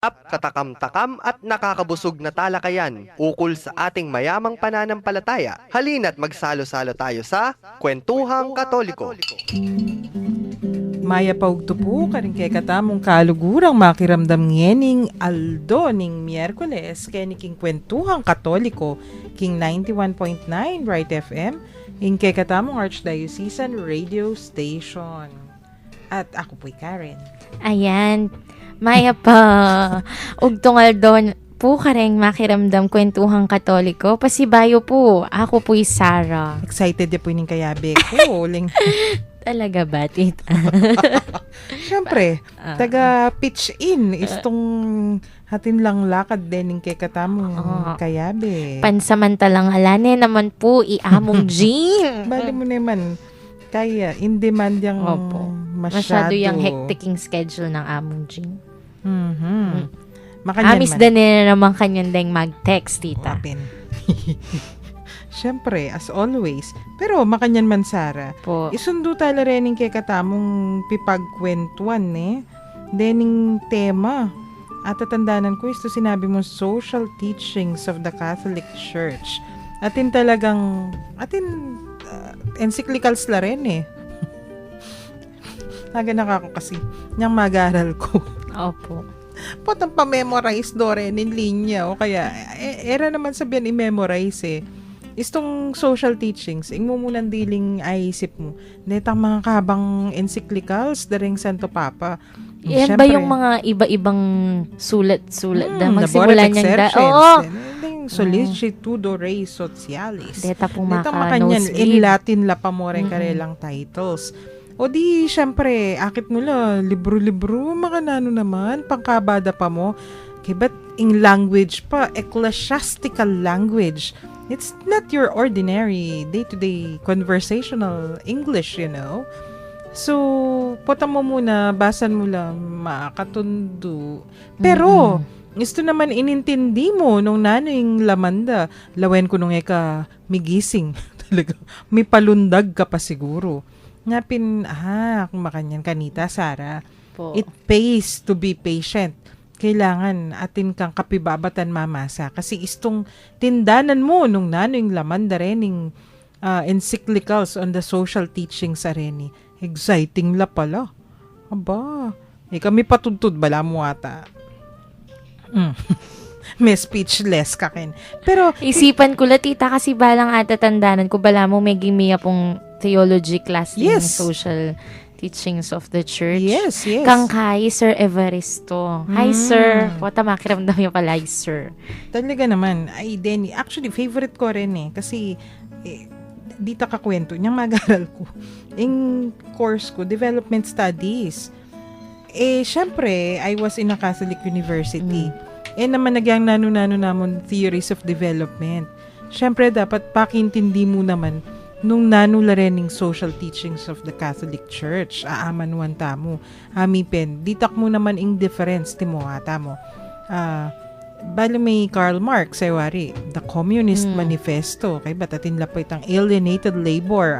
Katakam-takam at nakakabusog na talakayan ukol sa ating mayamang pananampalataya. Halina't magsalo-salo tayo sa Kwentuhang Katoliko. Maya paugtupo karing kay katamong kalugurang makiramdam ngening Aldo ning Miyerkules keniking Kwentuhang Katoliko king 91.9 Bright FM ing kay katamong Archdiocesan Radio Station. At ako po'y Karen. Ayan, Maya pa. Ugtong Aldo po kareng makiramdam Kwentuhang Katoliko. Pasibayo po. Ako po'y Sarah. Excited ya po ning kayabe ko. Talaga ba, tita? Siyempre, taga-pitch in. Istong hatin lang lakad din kay katamong kayabe. Pansamantalang halane naman po, iamong Jean. Bali mo naman, kaya, in demand yung masyado yung hecticing schedule ng among Jean. Makanyan Amis man. din na naman kanyan ding mag-text, tita. Open. Siyempre, as always. Pero, makanyan man, Sarah. Po. Isundo tala rin kay katamong pipagkwentuan, Dening tema. At tatandanan ko, ito sinabi mo, social teachings of the Catholic Church. Atin talagang, encyclicals la rin, Naganap ako kasi, niyang mag-aral ko. Opo. Potang pa-memorize do rin in linya. O kaya, era naman sabihan i-memorize, Istong social teachings, ing mo munang diling aisip mo. Netang mga kabang encyclicals, daring Santo Papa. Yan ba yung mga iba-ibang sulat-sulat na magsimula niyang Oo! Solicitudo Rei Socialis. Deta pong makanyan, in Latin la pa mo rin karelang titles. O di, syempre, akit mo la, libro-libro, makanano naman, pangkabada pa mo. Okay, but in language pa, ecclesiastical language. It's not your ordinary day-to-day conversational English, So, puta mo muna, basan mo lang, makatundo. Pero, gusto naman inintindi mo nung nanoy lamanda. Lawen ko nung eka migising. Talaga, may palundag ka pa siguro. Ngapin, kung makanyan kanita, Sarah. Po. It pays to be patient. Kailangan atin kang kapibabatan mamasa. Kasi istong tindanan mo nung nanoy lamanda rening encyclicals on the social teachings areni. Exciting la pala. Aba, kami patudtud bala mo ata. May speechless ka kin. Pero, isipan ko la, tita, kasi balang ata tandanan ko, bala mo may gimiya pong theology class ng social teachings of the church. Yes. Kang kay Sir Evaristo. Hi, sir. Wata makiramdam yung pala, sir. Talaga naman. Ay, Denny. Actually, favorite ko rin Kasi, dito kakwento, niyang mag-aral ko. Yung course ko, Development Studies. Syempre, I was in a Catholic University. Naman nagyang nano-nano namon theories of development. Syempre, dapat pakintindi mo naman nung nanula rening social teachings of the Catholic Church. Aamanuan tamo. Hamipen, ditak mo naman ing difference, timuhata mo. Bali may Karl Marx, wari, The Communist Manifesto. Kay batatin lapoy itang alienated labor.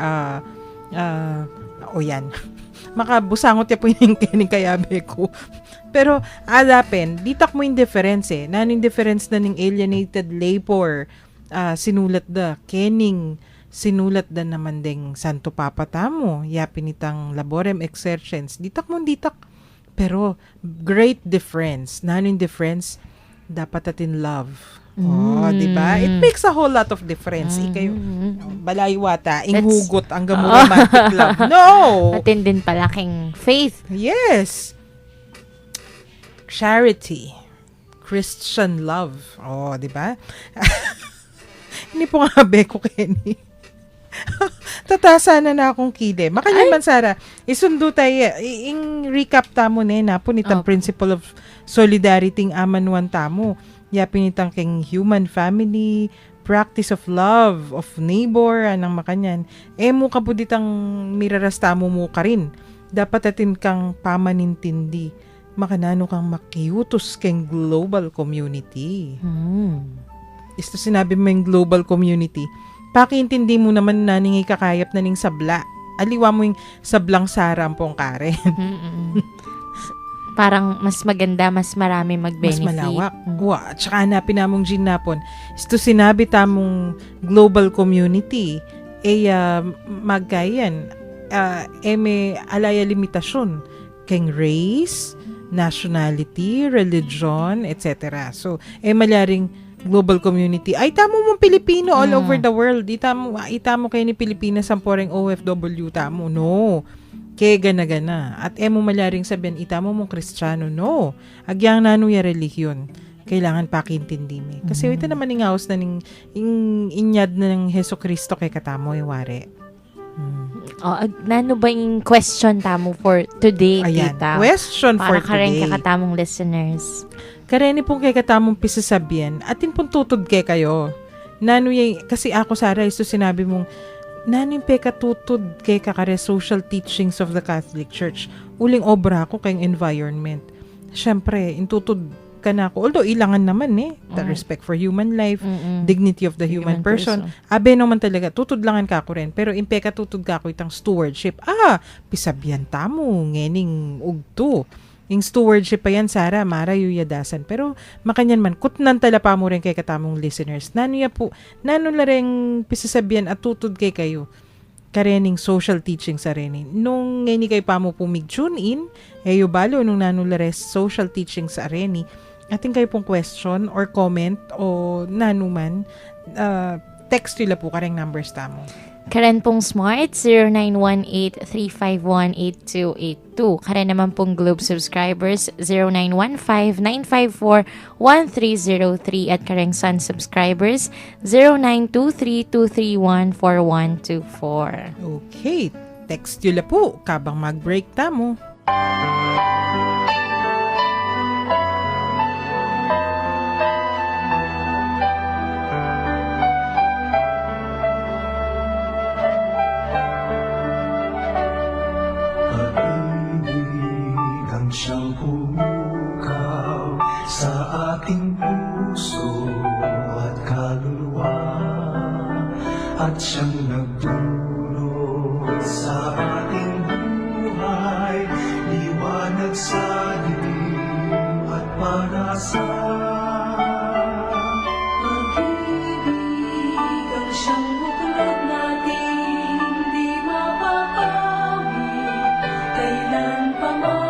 Yan. Makabusangot ya po yung kining kayabe ko. Pero, alapin, ditak mo yung difference Naning difference na ning alienated labor, sinulat da, kening sinulat da naman ding Santo Papa tamo, yapin itang Laborem Exercens, ditak. Pero, great difference. Naning difference, dapat atin love. Diba? It makes a whole lot of difference. Ikayo, balaywata, inghugot, ang romantic love. No! Atin din palaking faith. Yes. Charity. Christian love. Diba? Hindi po nga beko, Kenny. Tatasa na akong kide. Makanya man, Sarah, isundo tayo. Recap tamo na po nitang principle of solidarity ng amanuan tamo. Yapin nitang king human family, practice of love, of neighbor, anang makanyan. Mo kabuditang mirarasta mo ka rin. Dapat atin kang pamanintindi. Makanano kang makiutos keng global community. Isto sinabi mo yung global community. Pakiintindi mo naman na ning ikakayap na ning sabla. Aliwa mo yung sablang sarampong Karen. parang mas maganda, mas marami Mas mag-benefit. malawak. At saka hanapin namong ginapon. Ito sinabi tamong global community, magkayan, may alaya limitasyon keng race, nationality, religion, etc. So, malaring global community. Ay, tamo mong Pilipino all over the world. Itamo kayo ni Pilipinas ang poreng OFW tamo. No. Kaya gana-gana. At mo malaring sabihin, itamo mong Kristiyano. No. Agyang nanuya relihiyon. Kailangan pakintindi mi. Kasi ito naman ngaos na inyad na ng Heso Kristo kay katamo ware. Nano ba yung question tamo for today, Ayan. tita? Question for Para karen today. kakatamong listeners. Kareni pong kay katamong pisasabihan atin pong tutod kay kayo. Kasi ako, Sarah, ito sinabi mong nanin pe katutod kay kakare social teachings of the Catholic Church. Uling obra ko kay environment. Siyempre, intutod ka na ako. Although, ilangan naman the respect for human life, dignity of the human person. Abe naman talaga, tutod langan ka ko rin. Pero impe katutod ka ko itang stewardship. Pisabyan tamo, ngening ugto. Yung stewardship pa yan, Sarah, Mara, yuyadasan. Pero, makanyan man, kutnan tala pa mo rin kay katamong listeners. Nano la rin pisasabihan at tutod kay kayo. Karening social teaching sa rin. Nung ngayon kayo pa mo pumig-tune in, balo nung nanulares social teaching sa rin, ating kayo pong question or comment o nanuman, text nila po kareng numbers tamo. Karen pong Smart, 0918-351-8282. Karen naman pong Globe subscribers, 0915-954-1303. At Karen Sun subscribers, 0923-231-4124. Okay, text nila po kabang mag-break tamo. Siyang pumukaw sa ating puso at kaluluwa, at siyang nagdulot sa ating buhay, liwanag sa dilim at panasa. Pag-ibig ang siyang buklod nating di mapapawid kailan pa man.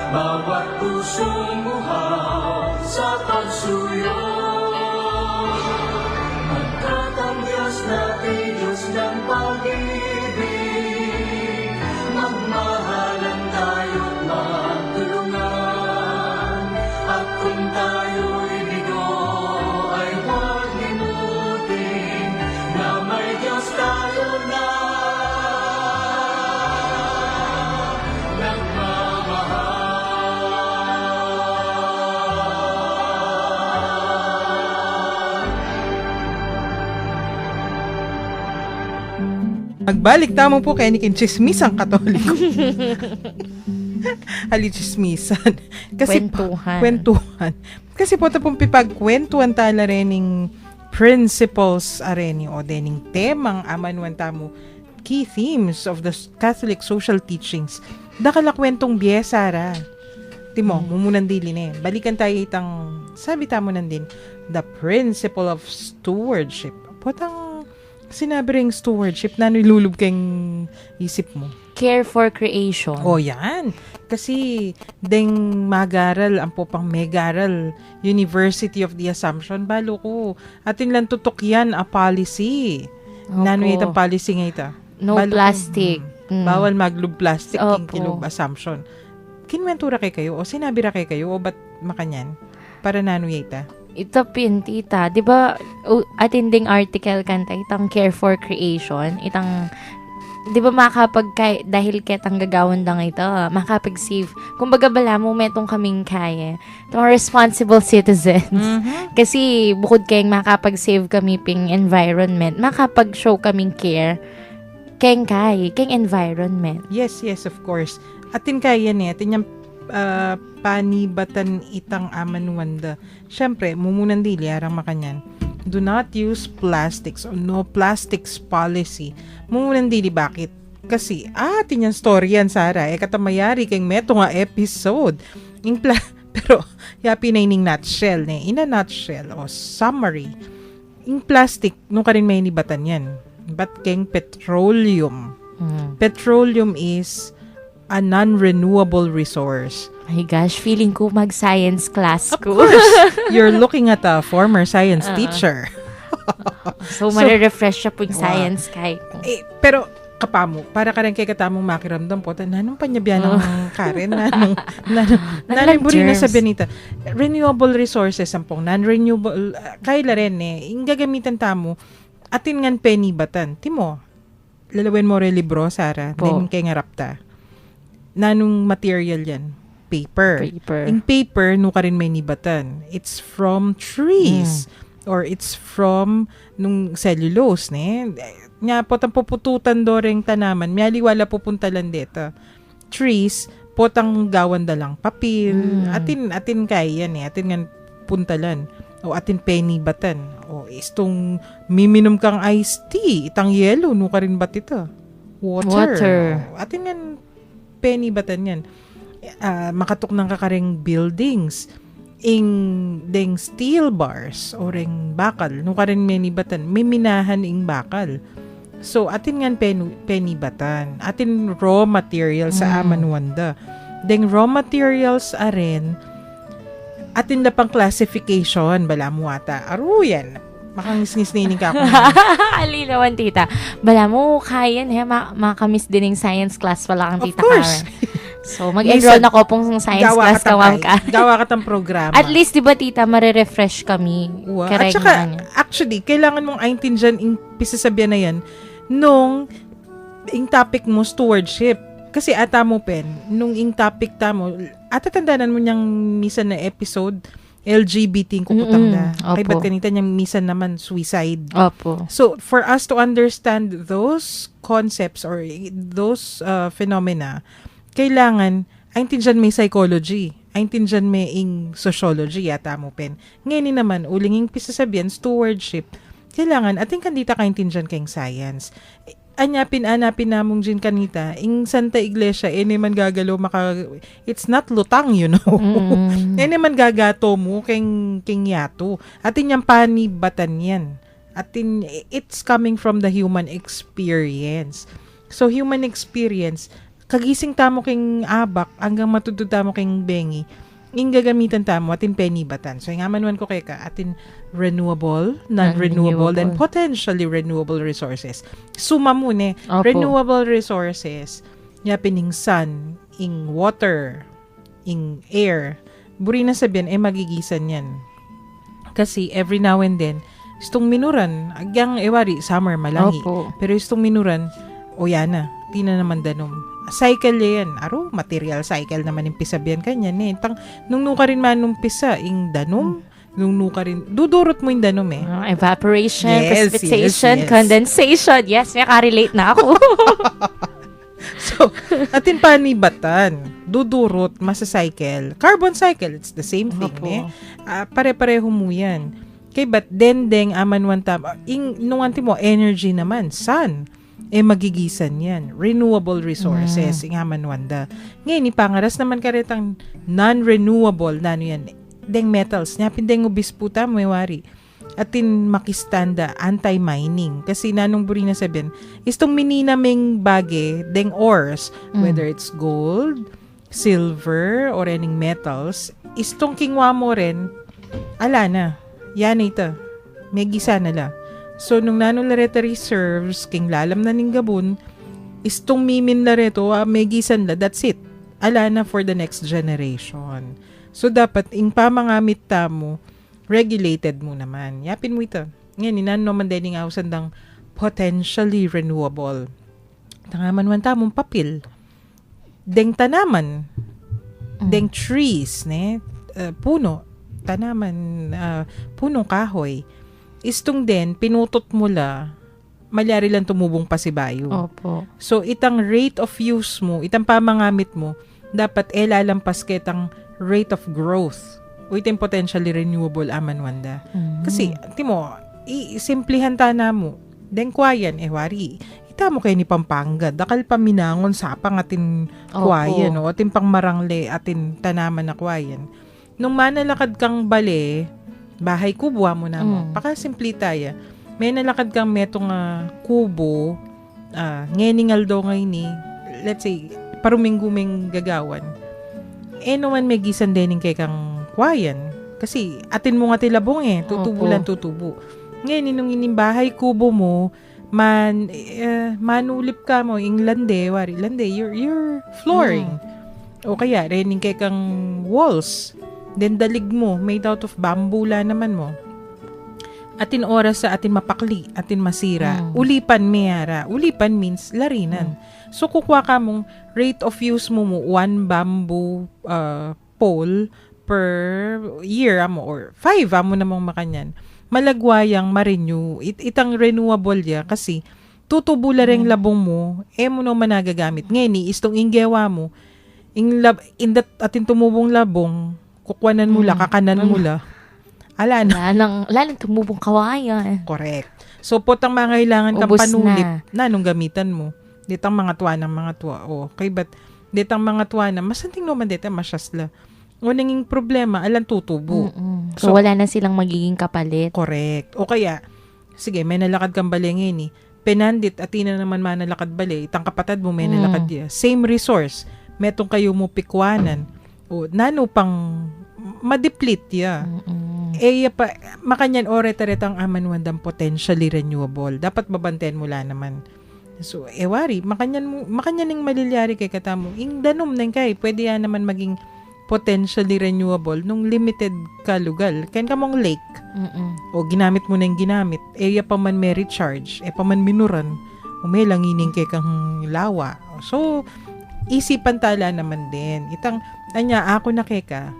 Bawat pusong muhaw sa pagsuyo, magkatang Diyos natin, Diyos ng pag-ibig. Magmahalan tayo't magtulungan, at kung tayo'y bigo ay huwag limutin na may Diyos tayo na Magbalik tamo po kay nikin chismisang Katoliko. Ali chismisan. Kasi kwentuhan. Kasi po tapong pipagkwentuhan tala rening principles areni o dening temang amanuan tamo key themes of the Catholic social teachings. Dakala kwentong biye, Sarah. Timo, mumunan dili balikan tayo itang sabi tamo nandin, the principle of stewardship. Potang sinabi ring stewardship na nilulub kang isip mo. Care for creation. O yan. Kasi deng magaral ang popang megaral University of the Assumption balo ko. Atin lang tutok yan a policy. Opo. Nano itang policy nga ita. No Balo ko, plastic. Bawal maglub plastic king Opo. kilog Assumption. Kinwentura kay kayo o sinabi ra kay kayo o ba't makanyan? Para nano ita. Ito pin, tita. Di ba, atinding article kanta, itang care for creation, itang, di ba dahil ketang gagawin lang ito, makapag-save. Kumbaga bala mo, metong kaming kaya. Itong responsible citizens. Kasi, bukod kayong makapag-save kami ping environment, makapag-show kaming care, kayong environment. Yes, of course. Atin kaya ni, atin yung panibatan itang amanuanda. Siyempre, mumunan dili, arang makanyan. Do not use plastics o no plastics policy. Mumunan dili, bakit? Kasi, atin yung story yan, Sarah. Katamayari kayong meto nga episode. Pero, yapi na ining nutshell, ne? In a nutshell, o summary, yung plastic, nung ka rin may nibatan yan. Ba't kayong petroleum? Petroleum is a non-renewable resource. My gosh, feeling ko mag-science class Of ko. course, you're looking at a former science teacher. So, mare-refresh siya po yung science kahit. Pero, kapamo, para ka rin kay katamong makiramdam po, nanong panyabiyan ng Karen, nanong buri na germs. sabi nita, renewable resources, sampong non-renewable, kaila rin yung gagamitan tamo, atin ngan penibatan. Timo, lalawin mo rin libro, Sarah, Po. din kay ngarapta. Nanong material yan? Paper. Paper. Yung paper, no ka rin may nibatan. It's from trees. Or it's from nung cellulose, ne? Nga po, pupututan do ring tanaman. Miyali wala pupunta lang dito. Trees, potang gawan da lang papel. Atin kaya yan, Atin nga puntalan. O atin penibatan. O istong miminom kang iced tea. Itang yellow, no ka rin ba't ito? Water. O, atin nga penibatan yan. Makatok ng kakaring buildings. Deng steel bars o ring bakal. Nung ka rin menibatan, may minahan ing bakal. So, atin nga penibatan. Atin raw materials sa amanwanda. Deng raw materials aren, atin na pang classification, bala mo ata. Aruyan. Makangis-ngis na ining ka ako. Alinawan, tita. Bala mo, kaya makamiss din yung science class pala kang Of tita course. Karen. So, mag-enroll na ko pong science class kawang ka. Gawa ka tang programa. At least, di ba, tita, marerefresh kami. At saka, actually, kailangan mong aintindihan yung pisasabihan na yan nung yung topic mo, stewardship. Kasi ata mo, Pen, nung yung topic mo, atatandaan mo niyang misan na episode, LGBT ko putang na. Kay ba't kanita niyang misan naman, suicide. Opo. So, for us to understand those concepts or those phenomena, kailangan, aintindihan may psychology, aintindihan may ing sociology, yata mo, Pen. Ngayon naman, uling yung pisasabihan, stewardship, kailangan, ating kandita kaintindihan kayong science. Anapin namong dyan kanita, ing Santa Iglesia, naman gagalo, it's not lutang, you know. Naman gagato mo, king yato. Atin yung panibatan yan. Atin, it's coming from the human experience. So, human experience, kagising tamo king abak, hanggang matutod tamo king bengi, ing gagamitan tamo, atin penibatan. So, yung amanuan ko kay ka, atin renewable, non-renewable, and potentially renewable resources. Suma mo, Opo. renewable resources, yapin ing sun, ing water, ing air, buri na sabihin, magigisan yan. Kasi, every now and then, istong minuran, agyang ewari, summer, malangi. Opo. Pero istong minuran, yana, di na naman danom. Cycle yan. Aro, material cycle naman yung pisabihan kanya. Nung nuka rin manumpisa, ing danom, nung nuka rin, dudurot mo yung danom Evaporation, Yes, precipitation, yes. condensation. Yes, nakarelate na ako. So, atin panibatan, dudurot, masa-cycle. Carbon cycle, it's the same thing. Opo. Pare-pareho mo yan. Kay ba't dendeng amanwan tama, nung anti mo, energy naman, sun. Magigisan yan. Renewable resources, ingaman wanda. Ngayon, ipangaras naman karetang non-renewable, yan, deng metals, pindeng ubisputa, may wari. Atin makistanda, anti-mining. Kasi nanong buri na sabihin, istong mininaming bage, deng ores, whether it's gold, silver or any metals, istong kingwa mo rin, ala na. Yan ito. May gisa na la. So, nung nanulareta reserves, king lalam na ning gabon, istong mimin na reto, may gisan la, that's it. Ala na for the next generation. So, dapat, ing pamangamit ta mo, regulated mo naman. Yapin mo ito. Ngayon, inano man din nga usandang potentially renewable. Tangaman man tamong papel. Deng tanaman. Deng trees, ne? Puno. Tanaman, punong kahoy. Istong din, pinutot mo la, malyari lang tumubong pa si bayo. Opo. So, itang rate of use mo, itang pamangamit mo, dapat lalampas kitang rate of growth. O itang potentially renewable aman wanda. Kasi, timo, simplihan ta na mo. Den kwayan, wari, ita mo kayo ni Pampanga, dakal paminangon sa pangatin kwayan, o atin pang marangle, atin tanaman na kwayan. Nung manalakad kang bale, bahay kubo mo na mo. Pakasimple tayo. May nalakad kang metong kubo, ngeningal daw ngayon ni, let's say, paruming-guming gagawan. Naman may gisan din kay kang kwayan. Kasi atin mo nga tilabong tutubulan tutubo. Ngayon, nung inimbahay kubo mo, manulip ka mo, yung lande, your flooring. O kaya, rening kay kang walls. Then dalig mo, made out of bamboo la naman mo. Atin oras sa atin mapakli, atin masira. Ulipan mayara. Ulipan means larinan. So kukuha ka mong rate of use mo 1 bamboo pole per year amo or 5 amo namang makanyan. Malagwayang ma-renew. Itang renewable ya kasi tutubula ring labong mo, mo no managagamit. Ngayon, istong inggewa mo, atin tumubong labong, kukwanan mo la, kakanan mo la. Ala na. Wala nang tumubong kawayan. Correct. So, potang mga kailangan kang Ubus panulip na. Nung gamitan mo. Ditang mga tuwa ng mga tuwa. Okay, but ditang mga tuwa na, masanting naman dito, masyasla. O nanging problema, alang tutubo. So, wala na silang magiging kapalit. Correct. O kaya, sige, may nalakad kang bali ngayon Penandit, atina naman manalakad bali. Itang kapatid mo, may nalakad diya. Same resource. Metong kayo mo pikwanan. O, nano pang ma-deplete ya. Makanyan retaretang amanwandang potentially renewable. Dapat babantayan mo la naman. So, wari, makanyan ng malilyari kay katamo. Ing danom nang kay, pwede yan naman maging potentially renewable nung limited kalugal. Kain ka mong lake. O ginamit mo na yung ginamit. Pa man may recharge. Pa man minuran. O may langining kay kang lawa. So, isipan tala naman din. Itang, ako na keka,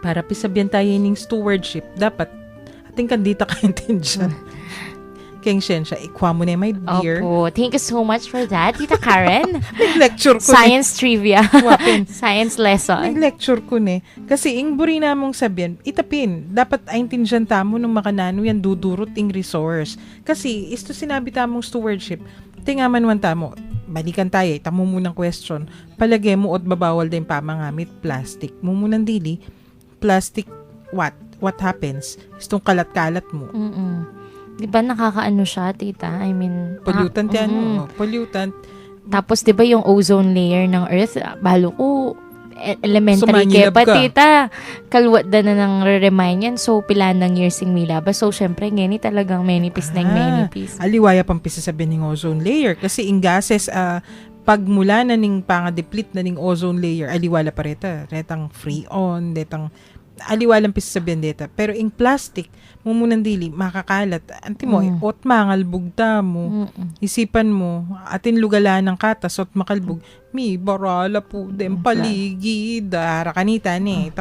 para pisabyan tayo ng stewardship, dapat, ating kandita kaintin dyan. Keng siya, ikwa mo na my dear. Opo. Thank you so much for that, Tita Karen. Nag-lecture ko Science trivia. Wapin. Science lesson. Nag-lecture ko Kasi ing buri na mong sabihin, itapin, dapat aintindihan tamo nung makanano yan dudurot ing resource. Kasi, isto sinabi tamong stewardship, tingaman wan tamo, balikan tayo, tamo munang question, palagay mo at babawal din pamangamit plastic. Mumunang dili, plastic, what happens? Istong kalat-kalat mo. Di ba nakakaano siya, tita? I mean, Pollutant yan. Pollutant. Tapos, di ba yung ozone layer ng Earth, balo ko, elementary Sumangilab pa, ka. tita. Kalwat na nang re-remind yan. So, pila ng years yung milaba. So, syempre, ngeni talagang manipis na yung manipis. Aliwaya pang pisasabihin ng ozone layer. Kasi ing gases, pagmula na ning panga-deplete na ning ozone layer, aliwala pa reta. Retang freon, retang aliwalang pisasabihin deta. Pero ing plastic, mumunang dili, makakalat. Anti mo, ot mangalbog ta mo. Isipan mo, atin lugala ng katas, ot makalbog. Mi, barala po, dem paligid. Dara kanita ni.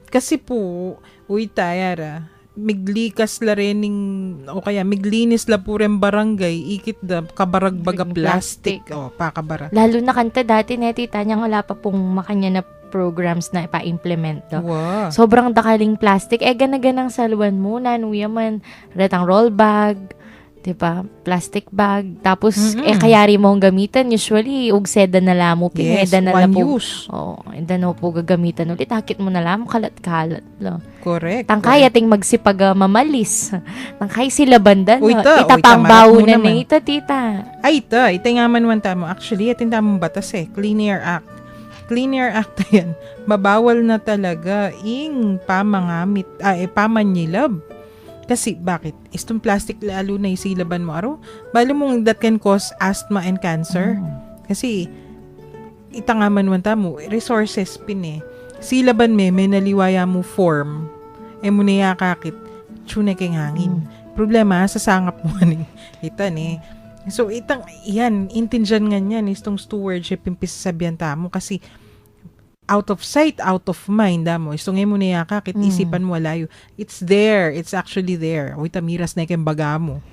Kasi po, uy tayara, miglikas la rening, o kaya miglinis la po rin barangay, ikit da kabaragbaga plastic. O, pakabara. Lalo na kanta dati, tita niya, wala pa pong makanya na programs na ipa-implement do. Wow. Sobrang dakaling plastic. Ganaganang saluan mo, nanuya man, retang roll bag, diba? Plastic bag. Tapos, kayari mo ang gamitan. Usually, ug seda na lamo. Yes, Pineda na one po. use. Enda na po gagamitan ulit. Hakit mo na lamo, kalat-kalat. Correct. Tangkay ating magsipag mamalis. Tangkay sila bandan. Uy, ta. Itapang Uy, ta, bawo marat mo na naman. ita, tita. Ay, ita nga man tamo. Actually, atin tamong batas Clean Air Act. Clean Air Act na yan, mabawal na talaga pamanyilab. Kasi, bakit? Itong plastic lalo na isilaban mo araw, balo mong that can cause asthma and cancer. Kasi, itangaman man mo, resources pin eh. Silaban may naliwaya mo form, mo niyakakit, tsunay keng hangin. Problema, sasangap mo ni itan eh. So, yan, intindihan nga niyan, itong stewardship, yung pisasabihan mo, kasi, out of sight, out of mind, mo. Istong mo niyakakit, isipan mo walayo. It's there. It's actually there. Uy, tamiras na yung baga mo.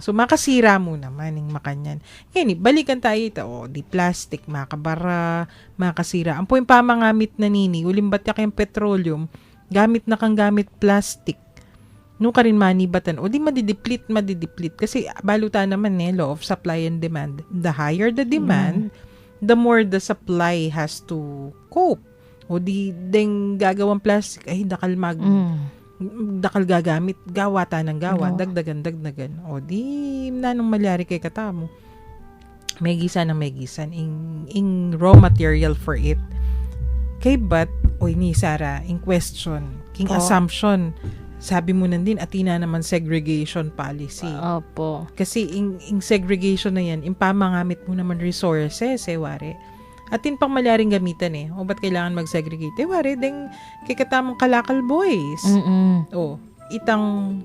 So, makasira mo naman yung makanyan. Yan, balikan tayo ito. Di plastic, makabara, makasira. Ang po yung pamangamit na nini, ulimbat ka kayong petroleum, gamit na kang gamit plastic. Nung ka rin manibatan, di madideplete. Kasi baluta naman law of supply and demand. The higher the demand, the more the supply has to cope. Ding gagawang plastic, dakal gagamit, gawata ng gawa, dagdagan. Di nanong malyari kay katamo. May gisan, in raw material for it. Kay but, ni Sarah, in question, king assumption, sabi mo nandin, atina naman segregation policy. Opo. Kasi in segregation na yan, impamangamit mo naman resources, wari. Atin pang malyaring gamitan ba't kailangan mag-segregate? Wari, deng kikatamang kalakal boys. Itang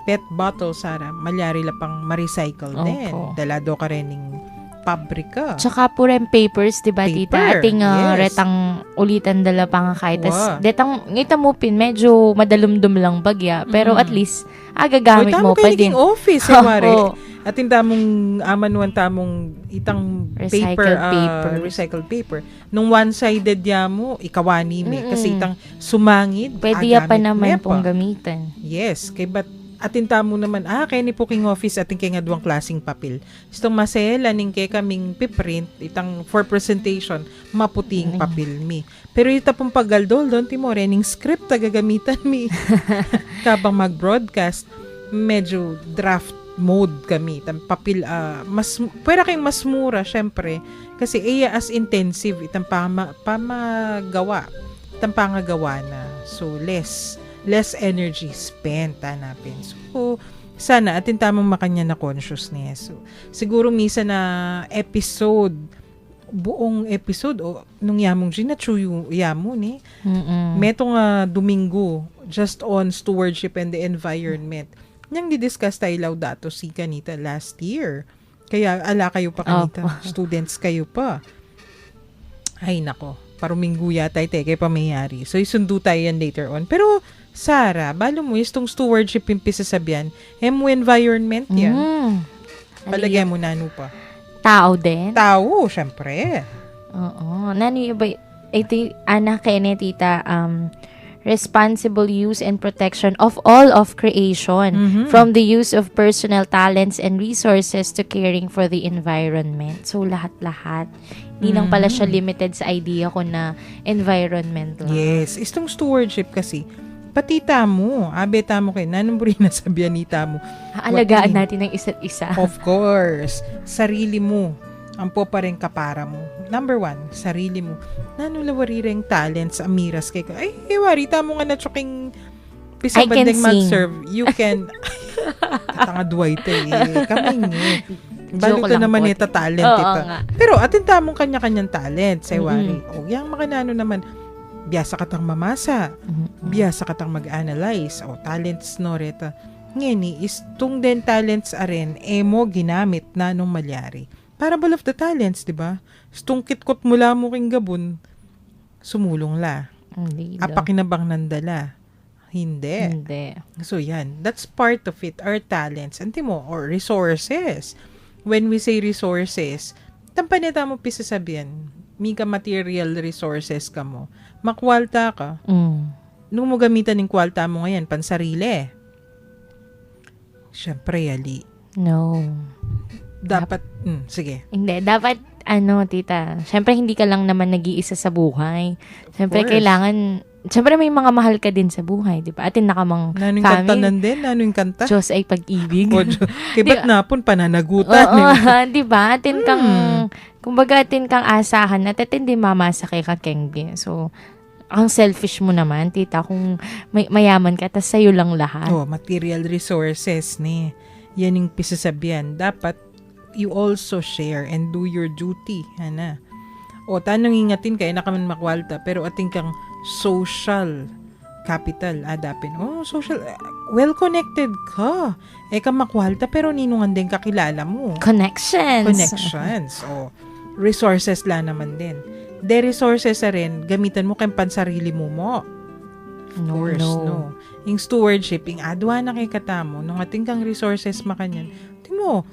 pet bottle, Sara, malyari la pang ma-recycle din. Dalado ka rening pabrika. Tsaka po rin papers, diba, tita? Ating retang ulitan dala pa nga kahit. Detang, ngita mo pin, medyo madalumdum lang bagya. Pero at least, agagamit mo pa din. Office, wari. At yung tamong amanuan tamong itang recycled paper. Nung one-sided mo, ikawani kasi itang sumangid. Pwede pa naman pong gamitan. Yes, kay but atin tamo naman, kaya ni po king office atin kay nga duwang klaseng papel. Itong masela ning kay kaming piprint, itang for presentation, maputing papel mi. Pero ita pong pagaldol, doon timore, ning script na gagamitan mi. Kabang mag-broadcast, medyo draft mode kami. Papel, pwera kayong mas mura, syempre. Kasi as intensive, itang pamagawa. Itang pangagawa na. So, less energy spent, hanapin. So, sana, atin tamang makanya na consciousness. So, siguro misa na buong episode, nung yamong ginatsuyo yamo ni, metong Domingo, just on stewardship and the environment. Nang didiscuss tayo law dato si kanita last year. Kaya, ala kayo pa kanita. Students kayo pa. Ay, nako. Paruminggu yata tayo kay pamayari. So, isundo tayo yan later on. Pero, Sarah, balo mo, itong stewardship yung pisasabihan, mo environment yan. Palagay mo nano pa. Tao din? Tao, syempre. Oo. Nani ba, ito anak kay tita, responsible use and protection of all of creation, from the use of personal talents and resources to caring for the environment. So, lahat-lahat. Hindi lang pala siya limited sa idea ko na environment lang. Yes. Itong stewardship kasi, pati tamo, tamo kay nanong buri na sabihan ni tamo. Alagaan natin ng isa't isa. Of course. Sarili mo. Ang po pa rin kapara mo. Number 1, sarili mo. Nanong lawari rin talents, amiras kay ka. Ay, wari, tamo nga na tsuking pisabandeng mag-serve. You can, katanga duway ito kaming Balito naman ito talent ito. Pero atin tamong kanya-kanyang talent. Say, wari. Yang makinano naman, biyasa katang mamasa, biyasa katang mag-analyze, talents no reta. Ngeni, istung den talents aren, mo ginamit na nung malyari. Parable of the talents, di ba? Istung kitkot mula mo king gabon, sumulong la. Apakinabang nandala. Hindi. So yan, that's part of it, our talents. Anti mo, or resources. When we say resources, tampanita mo pisasabihan, mika material resources ka mo. Makwalta ka. Nung mo gamitan ng kwalta mo ngayon, pansarili. Siyempre, ali. No. Dapat, sige. Hindi, dapat, tita, siyempre hindi ka lang naman nag-iisa sa buhay. Siyempre, kailangan syempre may mga mahal ka din sa buhay, di ba? Atin nakamang Nano yung kanta din? Nano yung kanta? Diyos ay pag-ibig. Kaya ba't napon pananagutan? Oo, di ba? Atin kang, kumbaga atin kang asahan at atin di mamasa kay kakengge. So, ang selfish mo naman, tita, kung mayaman ka, tas sa'yo lang lahat. Material resources ni. Yan yung pisasabihan. Dapat you also share and do your duty. Hana. Tanong ingatin kaya na kaman makwalta, pero ating kang social capital adapin. Social, well-connected ka. Ka makwalta, pero ninungan din kakilala mo. Connections. Resources la naman din. De resources na rin, gamitan mo kayong pansarili mo. Of course, no. Yung stewardship, yung adwa na kay katamo, nung ating kang resources makanyan, mo,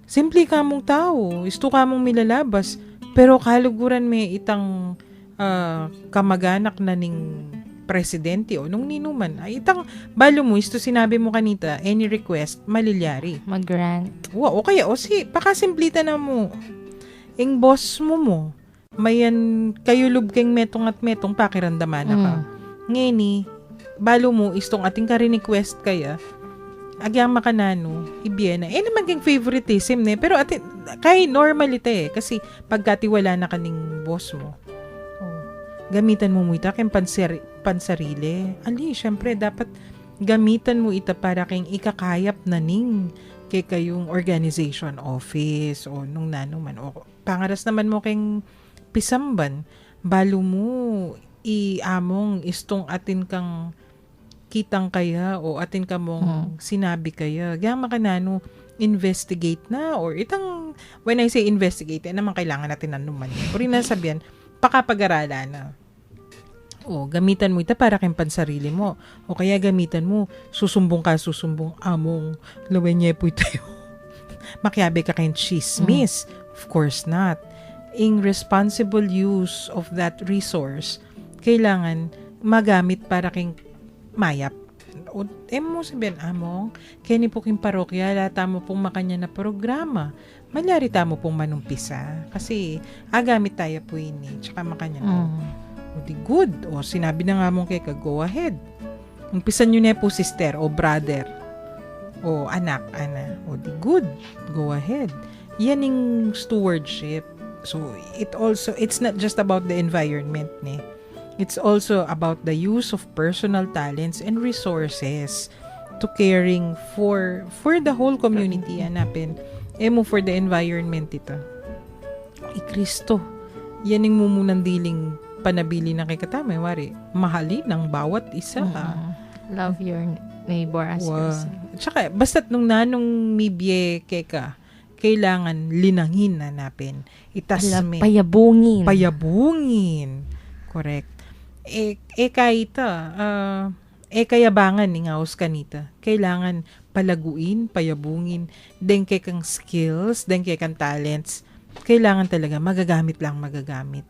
simple ka mong tao, isto ka mong milalabas, pero kaluguran may itang kamag-anak na ning presidente o nung ninuman, ay itang balo mo, isto sinabi mo kanita, any request, malilyari. Mag-grant. Okay, pakasimplita na mo. Yung boss mo, mayan, kayo lubkeng metong at metong pakirandaman na ka. Ngeni, balo mo, istong ating ka request kaya, agyang makanano, ibiyena. Naman kang favoritism ne, pero kay normalite kasi pagkatiwala na kaning boss mo. Gamitan mo ita kayong pansarili. Syempre, dapat gamitan mo ita para kayong ikakayap na ning kay kayong organization office o nung nanuman. Pangaras naman mo kayong pisamban, balo mo iamong istong atin kang kitang kaya o atin ka mong sinabi kaya. Gaya makanano, investigate na or when I say investigate, naman kailangan natin nanuman. O rin nasabihan, pakapag-arala na. Gamitan mo ito para kayong pansarili mo. O kaya gamitan mo, susumbong among lawenye po ito. Makiabe ka kayong chismis. Of course not. In responsible use of that resource, kailangan magamit para kayong mayap. Mo sabihin, among, kaya po king parokya, lata mo pong makanya na programa. Malyari mo pong manumpisa. Kasi, agamit tayo po ini. Tsaka makanya na. Di good. Sinabi na nga mong kaya, go ahead. Umpisan nyo na po sister o brother. Anak, ana. Di good. Go ahead. Yan yung stewardship. So, it's not just about the environment, ne. It's also about the use of personal talents and resources to caring for the whole community. Hanapin. Mo for the environment ito. Kristo. Yan yung mumunang diling panabili na kay katama. Wari, mahalin ng bawat isa. Love your neighbor as yourself. Tsaka, basta't nung nanong mibye keka, kailangan linangin hanapin. Itasme. Payabungin. Correct. Kayabangan ni ngaos kanita. Kailangan palaguin, payabungin, den kay kang skills, den kay kang talents. Kailangan talaga magagamit.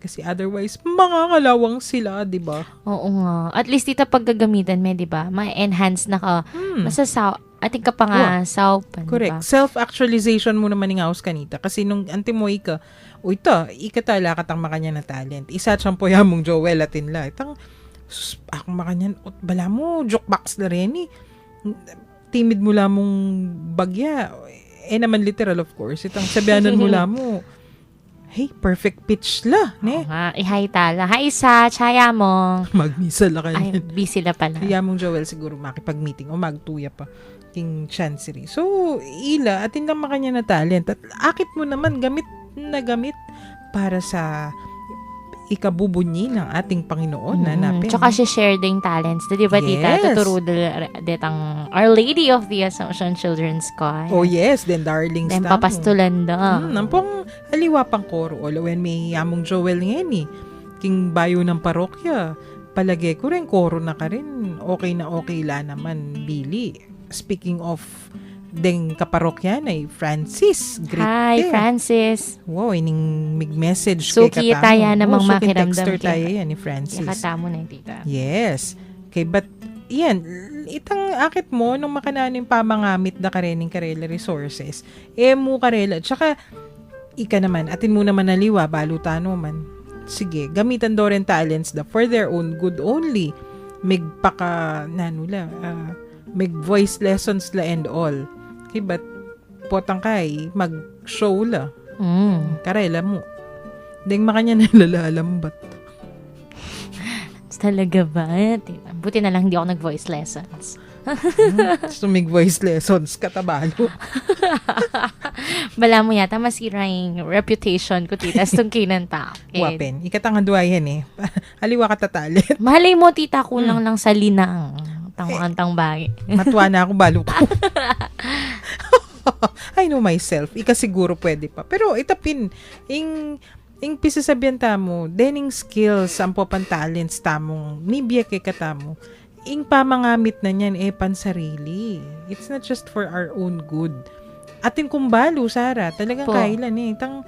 Kasi otherwise, mga kalawang sila, di ba? Oo nga. At least ita paggagamitan may, di ba? Ma-enhance na ka. Ating ka pa nga saupan, correct. Diba? Self-actualization mo naman ng ngaos kanita. Kasi nung antimoy ka, ikatala katang makanya na talent. Isa siyang po mong Joel atin la. Akong makanya, bala mo, jokebox na rin timid mo lamong bagya. Naman literal of course. Sabihanan mo lamo. Hey, perfect pitch la, ne? Ihay tala. Hi, isa, chaya mo. Magmisa la kayo. Ay, busy la pala. Kaya mong Joel siguro makipag-meeting o magtuya pa king chancery. So, atin lang makanya na talent. At akit mo naman gamit para sa ikabubunyi ng ating Panginoon na napin. Tsaka share din talents. Di ba, tita? Tuturo detang Our Lady of the Assumption Children's Choir. Yes. Then darlings then papastulan da. Nampong aliwa pang koro. When may among Joel ngayon king bayo ng parokya. Palagay ko rin, koro na ka rin. Okay na okay la naman, Billy. Speaking of deng kaparokyan ay Francis. Great. Hi, Francis. Wow, ining mig-message so, kay katamo. So, kaya namang makiramdam texter tayo yan ni Francis. Katamo na tita. Yes. Okay, but yan, itang akit mo nung makananing pamangamit na karening karela resources. Mo karela. Tsaka, ika naman, atin mo naman naliwa, balutano man. sige, gamitan daw rin talents da for their own good only. Magpaka, nanula, mag voice lessons la and all. Okay, but potang kay, mag-show la. Karela mo. Ding makanya nalalalambat. Talaga ba? Buti na lang hindi ako nag-voice lessons. So, mag voice lessons, katabalo. Bala mo yata masira yung reputation ko, tita. Itong kinanta. Wapen. Ikatangaduayan eh. Aliwa ka tatalit. Mahalay mo, tita, kulang lang sa linang. Tangantang bagay. Matuwa na ako, balo ko. I know myself. Ika siguro pwede pa. Pero itapin, ing pisasabihan tamo, dening skills, ang popan talents tamong, nibiya kay katamo, ing pamangamit na niyan, pansarili. It's not just for our own good. Atin kumbalo, Sara, talagang kailan eh. Itang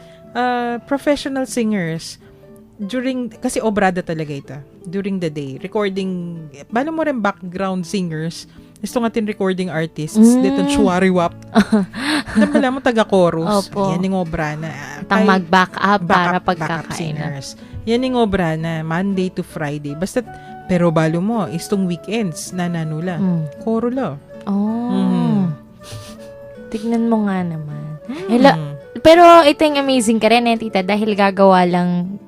professional singers, kasi obrada talaga ito, during the day, recording, balo mo rin background singers, gusto nga tin recording artists, ditong chuwariwap. Napala mo taga-chorus. Opo. Yan yung obra na. Tang mag-back up para backup pagkakain. singers. Yan yung obra na Monday to Friday. Basta, pero balo mo, istong weekends na nanula. Koro la. Oh. Tignan mo nga naman. Pero ito yung amazing ka rin, tita, dahil gagawa lang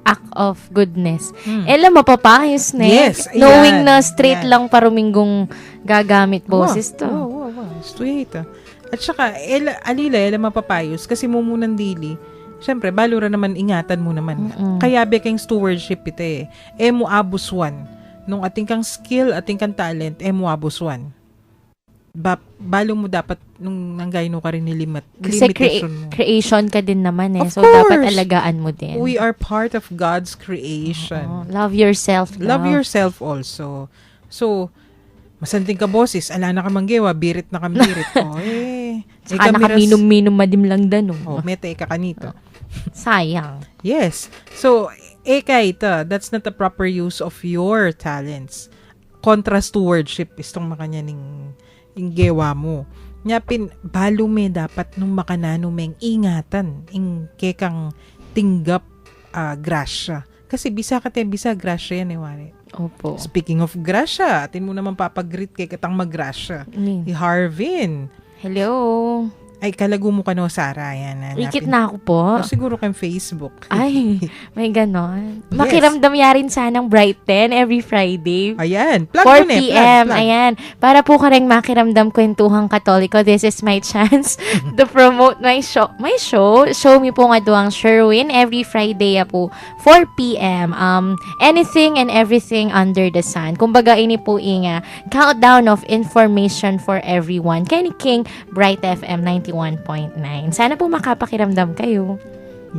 act of goodness. Mapapayos na. Yes, knowing ayan, na straight ayan. lang parumingong gagamit boses to. Wow. Straight. At saka, alila, mapapayos kasi mumunang dili. Siyempre, balura naman, ingatan mo naman. Kaya kayong stewardship ito eh. Mo abuswan. Nung ating kang skill, ating kang talent, mo abuswan. Balo mo dapat, nung nanggayno ka rin Kasi limitation mo. creation ka din naman eh. Of So, course. dapat alagaan mo din. We are part of God's creation. Love yourself. Love yourself also. So, masanting ka boses, ala na ka manggewa, birit na ka birit. Saka nakaminom-minom madim lang dano. Mete ka kanito. Sayang. Yes. So, ito, that's not the proper use of your talents. Contrast to worship, istong makanya ning gewa mo. Nyapin, balo me dapat nung makanano meng ingatan, ing kekang tinggap grasya. Kasi bisa grasya yan wari. Opo. Speaking of grasya, atin mo naman papag-greet kay katang mag-grasya. Si Harvin. Hello. Ay, kalago mo ka no, Sarah. Yan, Ikit na ako po. Siguro kang Facebook. Ay, may ganon. Yes. Makiramdam yarin sanang Brighten every Friday. Ayan. Plug 4 mo na, p.m. plug. Ayan. Para po ka rin makiramdam kwentuhang Katoliko. This is my chance to promote my show. My show? Show me po nga doang Sherwin every Friday po. 4 p.m. Anything and everything under the sun. Kumbaga, ini po inga countdown of information for everyone. Kenny King, Bright FM 91.9. Sana po makapakiramdam kayo.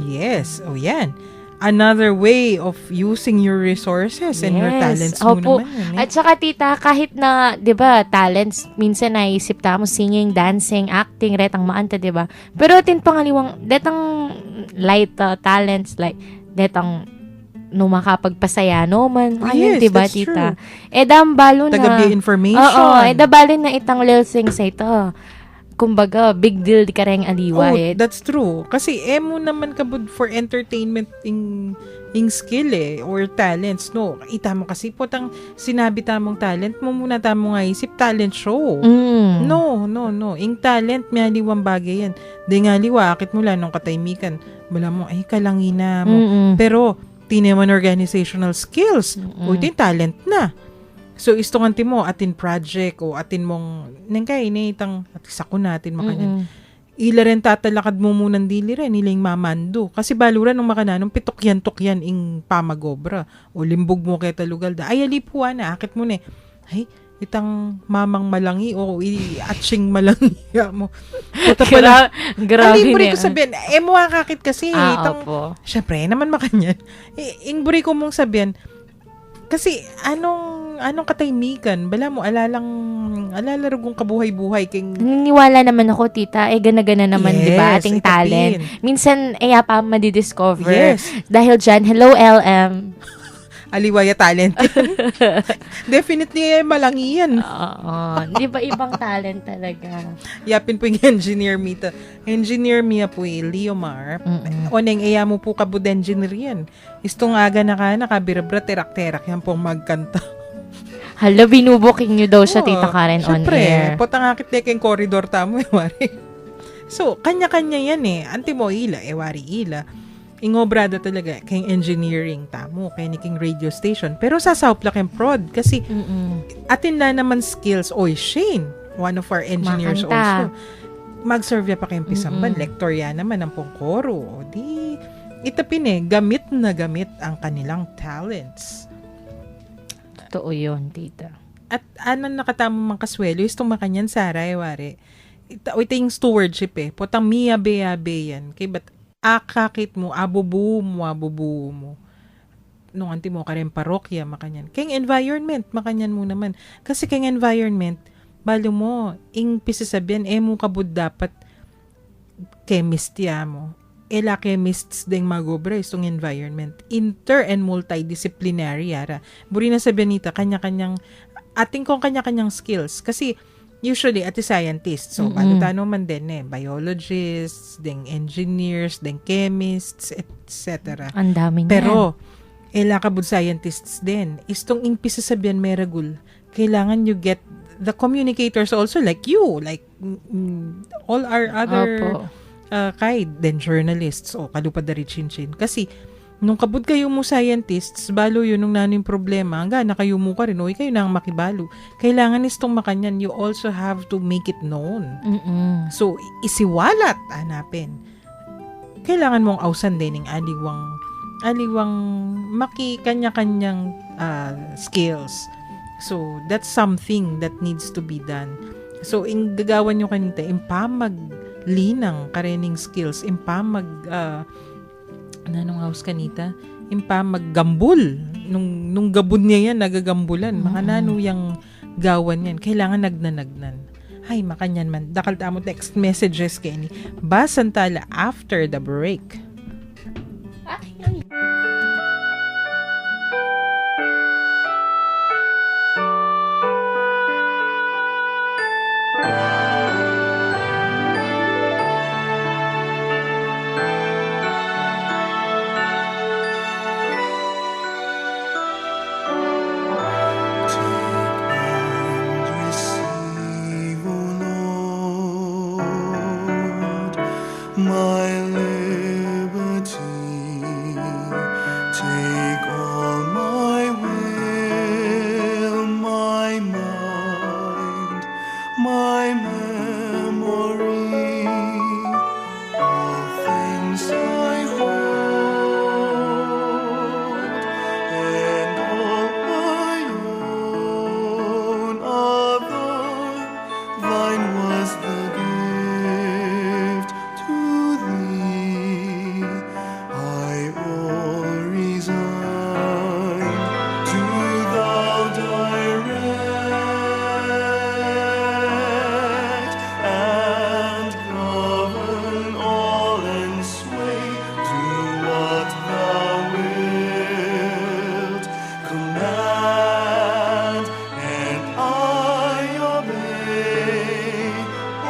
Yes. O yan. Another way of using your resources and your talents mo Opo. naman. At saka tita, kahit na, 'di ba, talents minsan naisip ta mo singing, dancing, acting, retang maanta, 'di ba? Pero tin pangaliwang detang light talents like detang no makapagpasaya no man. Ayun, Yes, 'di ba, that's tita? true. Dambalo na. Tagabi information. Oo, dabalo na itang little things sa ito. Kumbaga, big deal di ka rin aliwa That's true. Kasi mo naman kabud for entertainment in skill or talents, no? Ita mo kasi potang sinabi tamong talent mo muna tamo nga isip talent show. No. Ing talent, may aliwang bagay yan. Di nga liwa, akit mo lang nung kataymikan. Wala mo, kalangina mo. Pero, tinaman organizational skills. O, ito yung talent na. So, istonganti mo, atin project, o atin mong, nangkay, itang, at sako natin makanyan. Ila rin tatalakad mo munang dili rin, ilang mamando. Kasi baluran nung makananong, pitok-yan ing pamagobra. O limbog mo kay talugal da. Ay, alipuan na, akit mo na. Ay, itang mamang malangi, o i-atching malangi mo. Ito pala, grabe aliburi na. ko sabihin, mo kakit kasi. Opo. Syempre, naman makanyan. Ingburi ko mong sabihin, kasi anong kataymikan, bala mo alalarugong kabuhay-buhay king Naniniwala naman ako, tita, gana-gana naman, Yes, 'di ba, ating itapin. talent. Minsan pa madidiscover. Yes. Dahil dyan, hello LM. aliwaya talent yan. Definitely, malangi yan. Oo. Di ba ibang talent talaga? Yapin po yung engineer mi ta. Engineer mi po Leomar. Oneng iya mo po kabud engineer yan. Istong aga na ka, nakabirabra, terak-terak yan pong magkanta. Hala, binubuking nyo daw siya, Oo, Tita Karen, on syempre, air. potangakit dek yung corridor tamo, wari. So, kanya-kanya yan Anti mo ila, wari ila. Ingobrada talaga kay engineering tamo, kay niking radio station. Pero sasawp lang yung prod kasi atin na naman skills. Oy, Shane, one of our engineers Makanta. also. Mag-serve pa kayong pisamban. Lektor yan naman ng pongkoro. O di, itapin gamit na gamit ang kanilang talents. Totoo yun, Tita. At anong nakatamang kaswelo, itong makanyan saray, wari. Ito yung stewardship Potang miyabe-yabe yan. Kay ba't akakit mo, abubu mo. Nung anti mo ka rin parokya, makanyan. Kaya environment, makanyan mo naman. Kasi kaya environment, balo mo, ing pisasabihan, mo kabud dapat chemist ya mo. Ela chemists ding magobra itong environment. Inter and multidisciplinary yara. Buri na sabihan nita, kanya-kanyang, ating kong kanya-kanyang skills. Kasi, usually, ati scientists. So, tano man din biologists, ding engineers, ding chemists, etc. Ang dami niya. Pero, kabud scientists din. Istong impisa sabihan meragul. Kailangan you get the communicators also like you, like all our other Opo. then journalists o kalupad dari chinchin. Kasi, nung kabud kayo mo scientists, balo yun nung naning problema, hangga na kayo mo ka rin, o kayo nang makibalo. Kailangan istong makanyan, you also have to make it known. So, isiwalat, hanapin. Kailangan mong ausan din ng aliwang kanya-kanyang skills. So, that's something that needs to be done. So, gagawan nyo kanita, impamaglinang karening skills, nanong house kanita, maggambul. Nung gabon niya yan, nagagambulan. Makanano yung gawan yan. Kailangan nagnanagnan. Ay, makanyan man. Dakal tamo text messages kay ni. Basantala after the break. Receive, O Lord, my liberty. Take all my will, my mind, my memory, all things I hold, and all my own of thine was the gift to thee. I all resign, do thou direct and govern all and sway. Do what thou wilt command, and I obey. O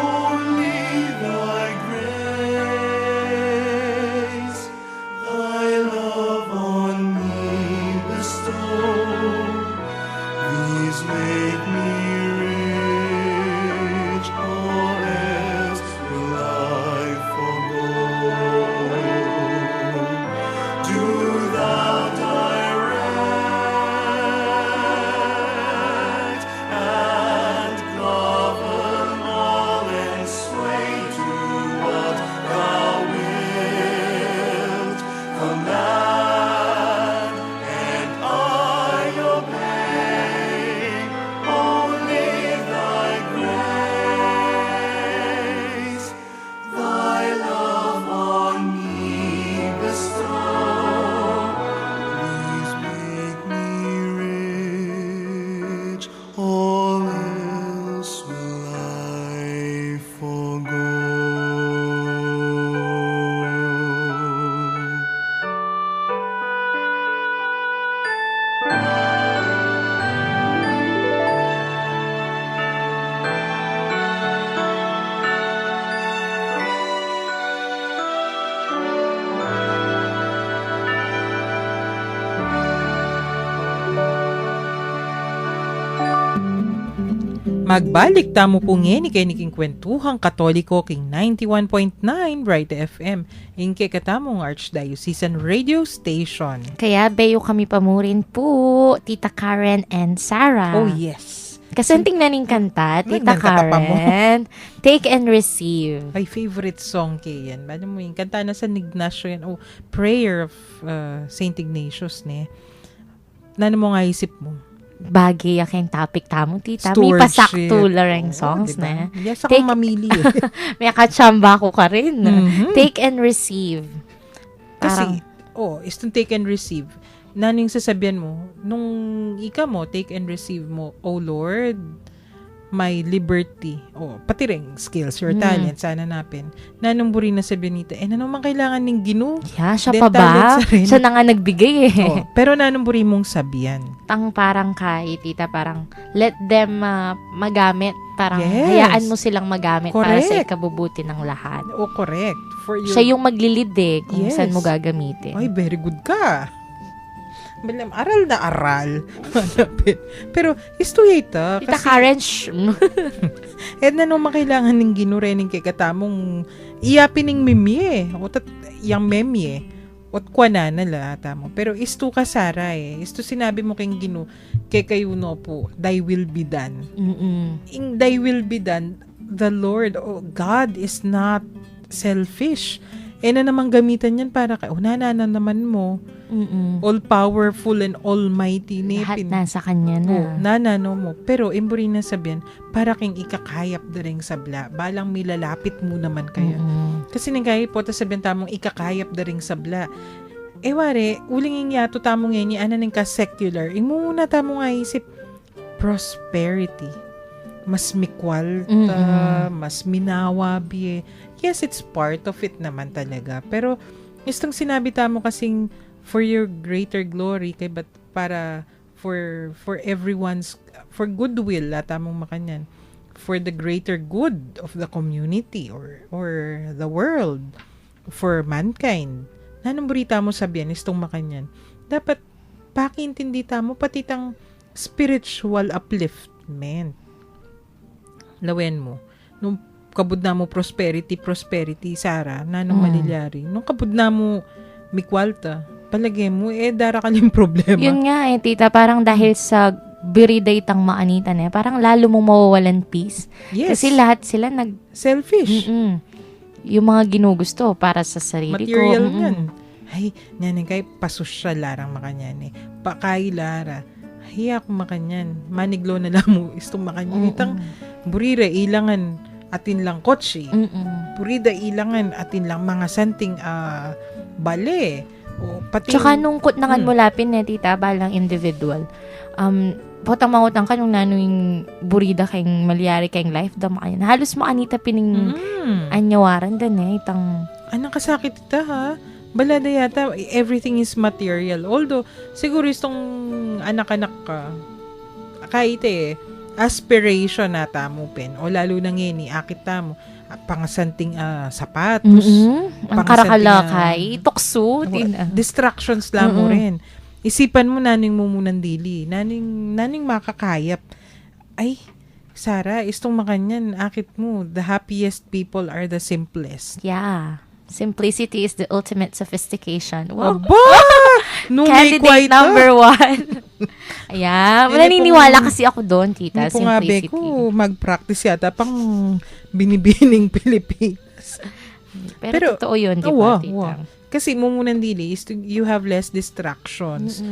Magbalik tamo po ngeni kay niking kwentuhang Katoliko king 91.9 Bright FM. Inke katamong Archdiocesan Radio Station. Kaya beyo kami pamurin po, Tita Karen and Sarah. Oh yes. Kasi tingnan ning kanta, Tita Nagkanta pa mo. Karen. Take and Receive. My favorite song kay yan. Bala mo yung kanta na sa Ignacio yan. Oh, Prayer of Saint Ignatius ne. Nano mo nga isip mo? Bagay aking topic tamo, Tita. May Stewardship. pasakto lang songs diba? na. Yes, ako Take- mamili eh. May katsamba ko ka rin. Mhm. Take and Receive. Kasi, itong take and receive. Nano yung sasabihan mo, nung ika mo, take and receive mo, oh Lord, my liberty. Pati rin, skills, your talent, sana napin. Nanong buri na sabihan nito, naman kailangan ng Ginoo. Yeah, siya Then pa ba? talent sa rin. Siya na nga nagbigay eh. Pero nanong buri mong sabihan. Parang kay Tita, parang let them magamit. Parang Yes. hayaan mo silang magamit para sa Correct. ikabubuti ng lahat. Correct. For your... Siya yung maglilid eh kung Yes. saan mo gagamitin. Ay, very good ka. Balam, aral na aral. Pero, istuyita. Tita Karen, shh. Nung makailangan ng ginurening kay katamong iyapin ng mimye. Yang memye. Ot kwa na nalata mo. Pero isto ka Sara eh. Isto sinabi mo kay Gino, kay kayo no po, thy will be done. In thy will be done, the Lord, God is not selfish. Na namang gamitan yan para kay, nanana naman mo. All-powerful and almighty. Lahat nasa kanya na. Nanano mo. Pero, imburi na sabihin, para king ikakayap na rin sabla. Balang milalapit mo naman kaya. Kasi nang kaya po, sabihin tamong ikakayap na rin sabla. Wari, uling yato tamong yan, ning ka-secular. Muna tamong nga isip, prosperity. Mas mikwalta, mas minawabi. Yes, it's part of it naman talaga. Pero, istong sinabi tamo kasing for your greater glory, kay but para for everyone's, for goodwill, tamong makanyan. For the greater good of the community or the world, for mankind. Nanong burita mo sabihan, istong makanyan. Dapat, pakintindi tamo, pati tang spiritual upliftment. Lawen mo. Nung kabud na mo prosperity, Sara, nanong malilyari. Nung kabud na mo mikwalta, palagay mo, dara ka yung problema. Yun nga Tita, parang dahil sa biriday tang maanitan parang lalo mong mawawalan peace. Yes. Kasi lahat sila Selfish. yung mga ginugusto para sa sarili Material ko. yan. Ay, nanay kay pasosyal larang makanyan eh. Pakay lara. Hiya ko makanyan. Maniglo na lang mo. Istong makanyan. Itang burira, ilangan atin lang kotse. Burida, ilangan atin lang mga santing bale. Pati Tsaka nung kutnangan mo lapin Tita, balang individual. Potang mangutang ka nung yung burida kayong malyari kayong life dama kayo. Halos makanita pining anyawaran din itang... Anong kasakit ita ha? Balada yata, everything is material. Although, siguro itong anak-anak ka, kahit aspiration na tamo pen. O lalo na ngini, akit tamo, pangasanting sapatos. Ang karakalakay, tukso. Distractions lang mo rin. Isipan mo naning mumunan dili. Naning makakayap. Ay, Sara, istong makanyan, akit mo, the happiest people are the simplest. Yeah. Simplicity is the ultimate sophistication. Wow. Aba! No, may Candidate quite number 1. Ayan. Naniniwala kasi ako doon, Tita. Hindi po nga Simplicity. ko mag-practice yata pang binibining Pilipinas. Pero totoo yun, di ba, Tita? Kasi mumunan dili is you have less distractions.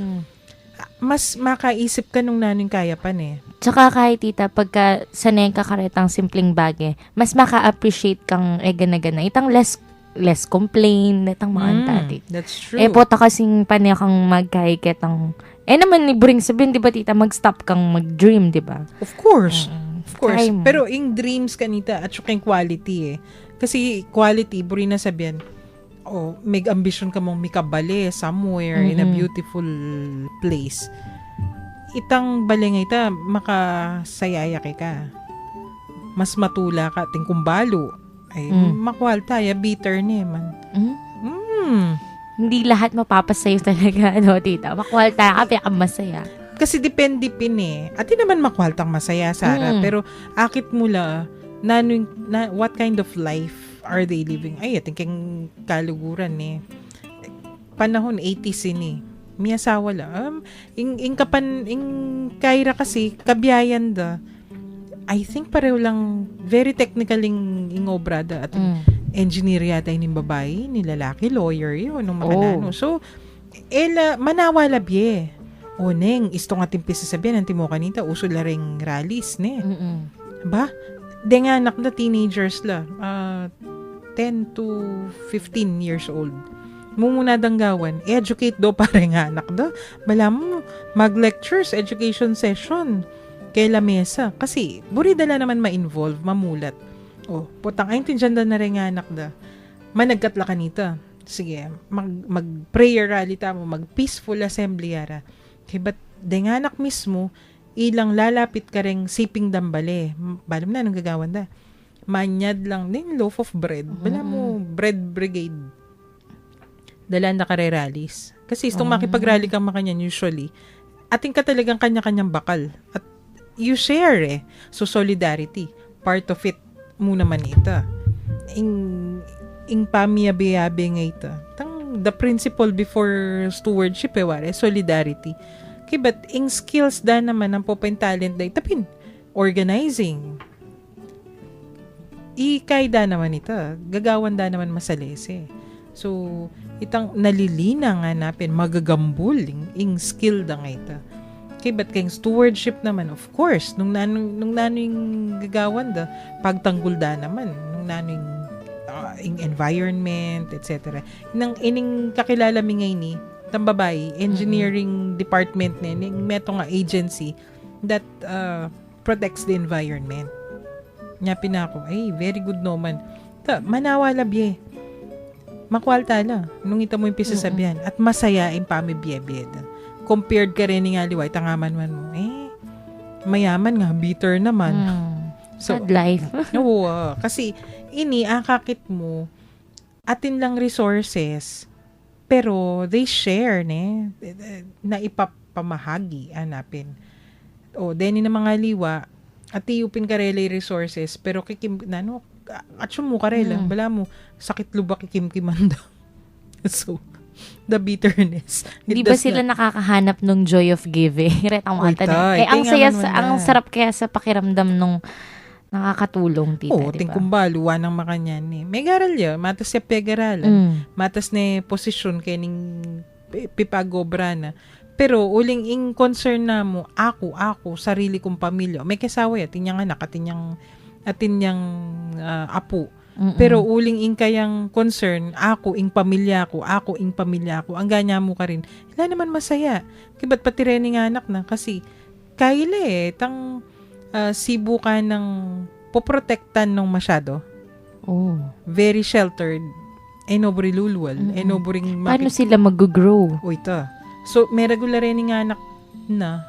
Mas makaisip ka nung naning kaya pa Tsaka kahit Tita, pagka sanay ka karetang simpleng bagay, mas maka-appreciate kang gana-gana. Itang less complain, itang mga antati. That's true. Pota kasing panay kang magkahiketang, naman liburing sabihin, di ba Tita, mag-stop kang mag-dream, di ba? Of course. Of course. Try mo. Pero in dreams kanita at saka yung quality Kasi quality, buri na sabihan, may ambition ka mong mikabale somewhere in a beautiful place. Itang bale nga ita, makasayaya ka. Mas matula ka, ting kumbalo. Ay, makwal tayo, bitter man. Hindi lahat mapapasayo talaga, Tita. Makwalta ka, kaya masaya. Kasi depende pin At di naman makwaltang masaya, Sarah. Mm. Pero akit mula, what kind of life are they living? Ay, ating kaluguran Panahon 80s May asawa lang. Ing Kaira kasi, kabiyayan da. I think pareho lang, very technical ing obra da. At engineer yata yung babae, ni lalaki, lawyer yun, nung makanano. So, manawa labye. O neng, isto nga timpis sabihin, nanti mo kanita, uso la ring rallies, Ba? De nga anak na teenagers la. 10 to 15 years old. Mumuna danggawan, educate do pare nga anak do. Bala mo, mag-lectures, education session, kay lamesa. Kasi, buri dala naman ma-involve, mamulat. Putang, ay tindihan na rin nga anak da. Managkatla kanita. Sige, mag-prayer rally tamo, mag-peaceful assembly yara. Kaya ba't nga anak mismo, ilang lalapit ka rin siping dambale. Balam na, nang gagawan da. Manyad lang din, loaf of bread. Bala mo, bread brigade. Dalaan na kare rallies. Kasi itong makipag-rally kang makanyan usually, ating ka talagang kanya-kanyang bakal. At you share So, solidarity. Part of it mo naman ito. Ing pamiyabe-yabe nga ito. The principle before stewardship, ware, solidarity. Okay, but ing skills da naman, ang popain talent da, tapin, organizing. Ikay da naman ito. Gagawan da naman masalese. So, itang nalilina nga napin, magagambul, ing skill da nga ito. Okay, but kayong stewardship naman, of course, nung nano'y gagawan da, pagtanggol da naman, nung nano'y environment, etc. Ining kakilala mi ngay ni, tang babae, engineering department ning meto nga agency that protects the environment. Nya pinako, very good naman. Manawa labye. Makwalta la, nung ita mo yung pisasabihan. At masaya yung pamibiyebiyed. Compared ka rin nga liway, tangaman man mo, mayaman nga, bitter naman. So, sad life. Oo, kasi akakit mo, atin lang resources, pero they share, na ipapamahagi, hanapin. Deni na mga liwa, at iupin karela resources, pero atsyon mo karela, bala mo, sakit lubak ikimkimanda. So, the bitterness. Hindi ba sila nakakahanap ng joy of giving? Retang mga ang sarap kaya sa pakiramdam nung nakakatulong, tita, diba? Tingkumbalo, wanang makanyan may garal ya, matas siya pegaralan, matas ni posisyon kaya ning pipagobra na. Pero, uling ing concern na mo, ako, sarili kong pamilya, may kasawa ya, tinyang anak, atinyang apo. Pero uling ing kayang concern, ako ing pamilya ko, ang ganya mo ka rin. Wala naman masaya. Kiba't pati rin nga anak na, kasi kaila tang sibu ka ng poprotektan ng masyado. Very sheltered. Nobody lulwal. Nobody paano sila mag-grow? Ito. So, may regular rin nga anak na,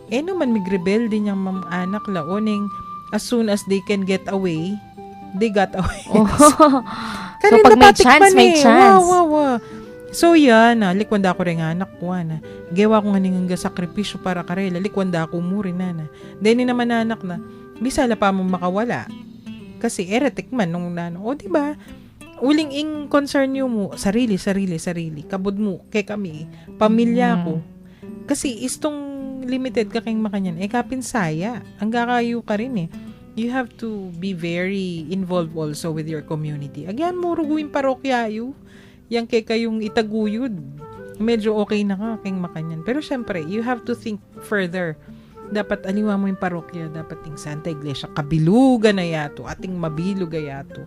naman mig-rebel din yung anak laoning as soon as they can get away, they got away. So, pag may chance, may chance. Wow. So, yan, likwanda ko rin nga anak ko, gawa ko nga nga sakripisyo para karela, likwanda ko mo rin, Then, naman anak na, bisala pa mo makawala. Kasi, eretik man, nung diba? Uling ing concern nyo mo, sarili. Kabod mo, kay kami, pamilya ko. Kasi, istong limited ka kayong makanyan, kapinsaya. Ang gakayo ka rin You have to be very involved also with your community. Again, mo ruguin parokya yang kay kayong itaguyod. Medyo okay na ka kayong makanyan. Pero syempre, you have to think further. Dapat aliwa mo yung parokya, dapat yung Santa Iglesia, kabilugan na yato, ating mabilog yato.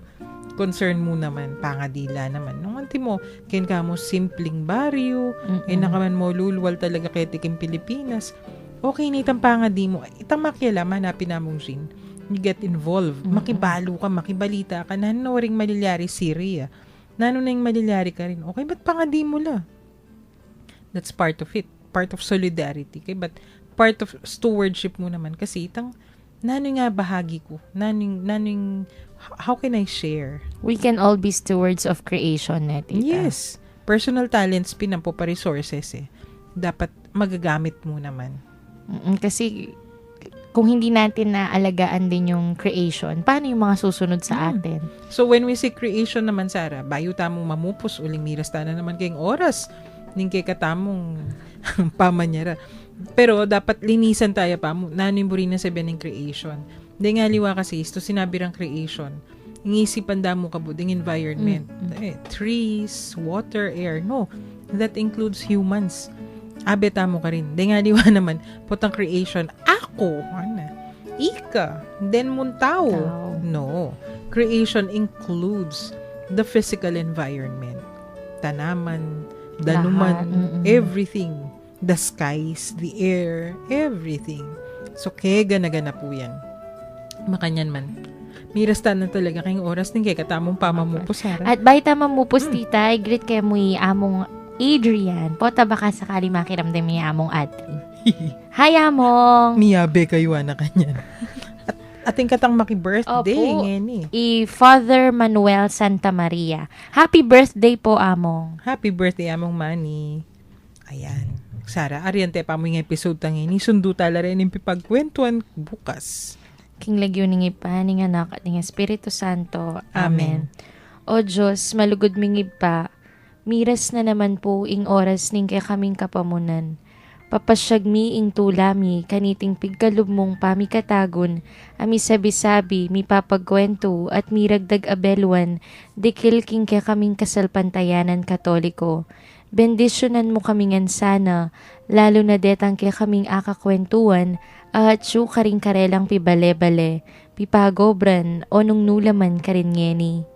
Concern mo naman, pangadila naman. Nung anti mo, ken ka mo simpleng baryo, nakaman mo lulwal talaga kay tiking Pilipinas. Okay na itang pangadi mo. Itang makialaman, hanapin na mong sin. You get involved. Makibalo ka, makibalita ka. Nano ring malilyari Syria. Nano na yung malilyari ka rin. Okay, ba't pangadi mo la? That's part of it. Part of solidarity. Okay, but part of stewardship mo naman. Kasi itang, nano nga bahagi ko? Nano how can I share? We can all be stewards of creation, tita. Yes. Personal talents, pinampo pa resources Dapat magagamit mo naman. Kasi kung hindi natin naalagaan din yung creation, paano yung mga susunod sa atin? So when we say creation naman, Sarah, bayo tamong mamupos uling miras na naman kayong oras ning kay katamong pamanyara. Pero dapat linisan tayo pa mo. Nanimburi na sabihin ng creation. Hindi nga liwa kasi ito sinabi ng creation. Ingisipan damo ka buding environment. Trees, water, air. No, that includes humans. Abeta mo ka rin. Hindi nga liwa naman. Putang creation. Ako. Ano? Ika. Then muntao. Tao. No. Creation includes the physical environment. Tanaman, danuman, Lahat. everything. The skies, the air, everything. So, kaya gana po yan. Makanyan man. Mirasta na talaga kayong oras ng kaya katamong pamamupo, Sarah. At baita mamupos tita, i-greet kayo mo among Adrian. Pota baka sakali makiramdam ni among Adri. Hi among! Miyabe kayo na kanyan. At ating katang maki-birthday, Opo. ngeni. Father Manuel Santa Maria. Happy birthday po among. Happy birthday, among Manny. Ayan. Sarah, ariante pa mo yung episode tangin. Sundo tala rin yung pipagkwentuhan bukas. King lagyo ning ipa, ning anak at ning Espiritu Santo. Amen. Amen. O Diyos, malugod ming ipa, miras na naman po ing oras ning kay kaming kapamunan. Papasyag mi ing tulami, kaniting pigkalub mong pamikatagon, ami sabi-sabi, mi papagkwento at miragdag abelwan, dikil king kay kaming kasalpantayanan katoliko. Bendisyonan mo kaming sana, lalo na detang kay kaming akakwentuan, at siyo karing karelang pibale-bale, pipagobran o nung nulaman karin ngeni.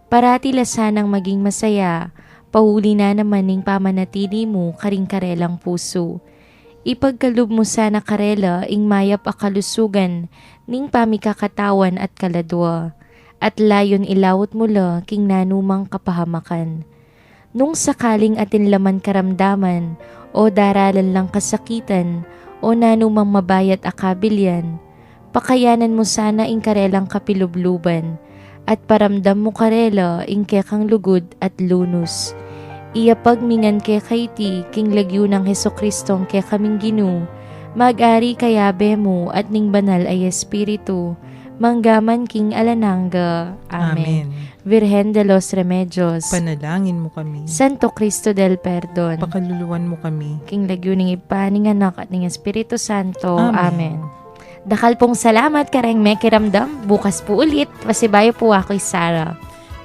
Parati lasanang maging masaya, pahuli na naman ning pamanatili mo karing karelang puso. Ipagkalub mo sana karela ing mayap akalusugan, ning pamikakatawan at kaladwa, at layon ilawot mula king nanumang kapahamakan. Nung sakaling atin laman karamdaman, o daralan lang kasakitan, o nanumang mabayat akabilyan, pakayanan mo sana ing karelang kapilubluban, at paramdam mo karela ing kekang lugod at lunus. Iapagmingan ke kaiti king lagyo ng Hesukristong ke kaming ginu, mag-ari kayabe mo at ning banal ay Espiritu, manggaman king alananga. Amen. Virgen de los Remedios, Panalangin mo kami. Santo Cristo del Perdon, Pakaluluwan mo kami. king lagyo ning ipa, ning anak at ning Espiritu Santo. Amen. Amen. Dakal pong salamat kareng mekiramdam. Bukas po ulit. Pasibayo po ako Sarah.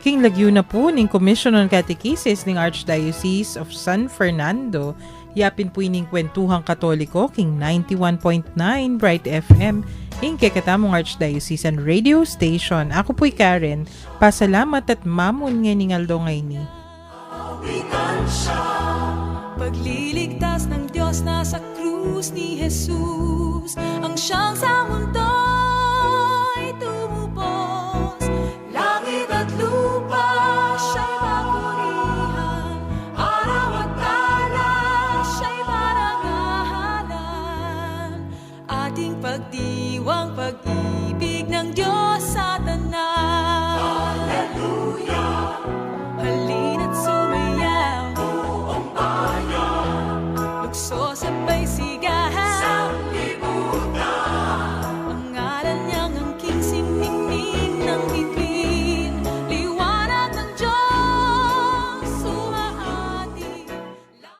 King lagyo na po ning Commission on Catechesis ng Archdiocese of San Fernando. Yapin po ining kwentuhang katoliko king 91.9 Bright FM. Ing kekatamong Archdiocesan Radio Station. Ako po'y Karen. Pasalamat at mamon nga ningaldo ngay ni. Pagliligtas ng Diyos na sa krus ni Jesus, ang siyang sa mundo'y tumupos. Langit at lupa siya'y papurihan, araw at tala siya'y parangalan. Ating pagdiwang pag-ibig ng Diyos sa tanan. Hallelujah.